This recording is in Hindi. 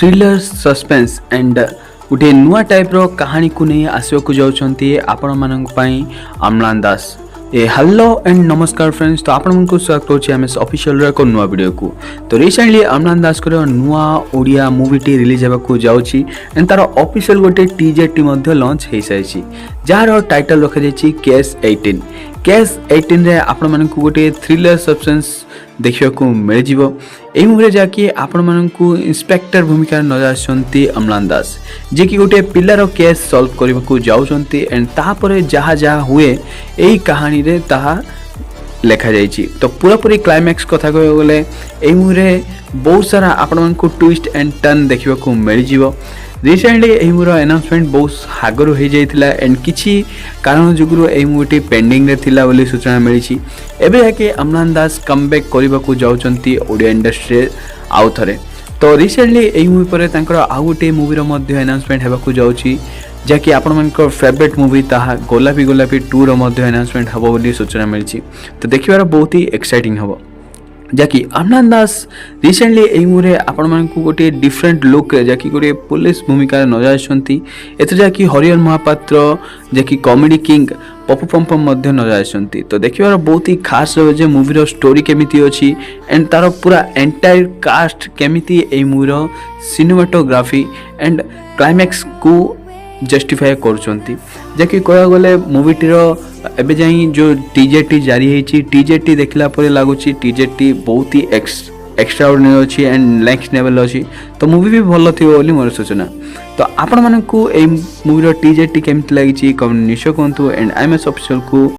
थ्रिलर सस्पेंस एंड गोटे नुआ टाइप रो कहानी को नहीं आसवाक जाऊँगी आपण मान अम्लान दास। हेलो एंड नमस्कार फ्रेंड्स, तो आपण को स्वागत होमें ऑफिशियल एक नुआ वीडियो को। तो रिसेंटली अम्लान दास को नुआ ओडिया मूवीटी रिलीज होगा जाऊँगी एंड तार ऑफिशियल गोटे टीजर टी लॉन्च हो सारी जार टाइटल रखा जाए केस 18। केस 18 रे आपण मानकु गोटे थ्रिलर सस्पेंस देखिया को मिल जिवो। एई मूवी रे जाकी आपण मानकु इंस्पेक्टर भूमिका नजर आछंती अम्लान दास, जे कि गोटे पिल्लार केस सॉल्व करबा को जाउछंती एंड ताहा परे जहा जहा हुए एई कहानी रे ताहा लेखा जाइछि। तो पूरा पूरी क्लाइमैक्स कथा कह गले एई मूवी रे बहुत सारा आपण मानकु ट्विस्ट एंड टर्न देखिबा को मिल जिवो। रिसेंटली यही मूवी अनाउंसमेंट बहुत आगु हो जाता एंड किसी कारण जो यही मूवी पेंडिंग रे थिला बोली सूचना मिली। एबे जाके अम्लान दास कमबैक करने को जाउछंती ओडिया इंडस्ट्री आउ थरे। तो रिसेंटली यही मूवी पर तांकर आउ गोटे मूवी अनाउंसमेंट होगा जाऊँगी जहाँकि आपण मान फेवरेट मूवी ताहा गोलापी गोलापी 2 अनाउंसमेंट हम बोली सूचना मिली। तो देखिबार बहुत ही एक्साइटिंग हम जहाँकि अम्लान दास रिसेंटली यही मूवी आपण मानकु गोटे डिफरेंट लुक जहाँकि गोटे पुलिस भूमिका नजर आछंती। एथि जहाँकि हरिहर महापात्र जहाँकि कॉमेडी किंग पप्पू पम्पम नजर आछंती। तो देखिबार बहुत ही खास रहे जे मूवीर स्टोरी केमिति अछि एंड तार पूरा एंटायर कास्ट केमिति एई मूवीर सिनेमाटोग्राफी एंड क्लाइमैक्स को जस्टिफाई करुँच। जहाँकि कह गले मूवीटीर एबे जाई जो टीजर टी जारी होती टीजर टी देखला पर लगुच टीजर टी बहुत ही एक्स्ट्रा ऑर्डिनरी अच्छी एंड नेक्स्ट लेवल अच्छी। तो मूवी भी भल थी मोर सूचना। तो आपण मानकु ए मूवीर टीजर टी केमती लगी कमेंट निश्चय कहतु and I M S official को